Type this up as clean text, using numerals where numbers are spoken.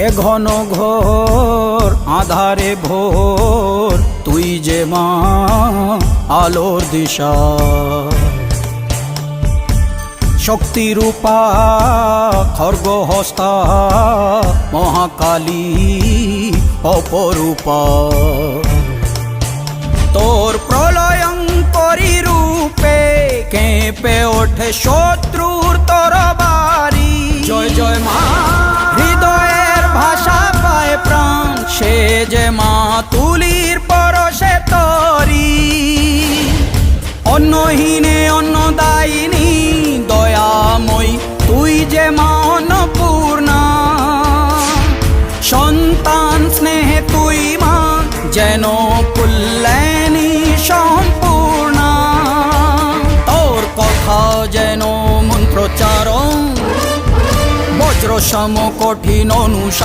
এ ঘন ঘোর আধারে ভোর তুই যে মা আলোর দিশা, শক্তিরূপা খর্গহস্তা মহাকালী অপরূপা। তোর প্রলয়ঙ্করী রূপে কেঁপে ওঠে শত্রুর তরবারি। জয় জয় মা, হৃদয়ের ভাষা পায় প্রাণ, সে যে মা তুলির পরশে তরি। অন্নহীনে অন্নদায়িনী দয়াময়ী, তুই যে মা অন্নপূর্ণা। সন্তান স্নেহে তুই মা যেন কল্যাণী সম্পূর্ণা। তোর কথা যেন মন্ত্রোচ্চারণ, বজ্র সম কঠিন অনুশাসন।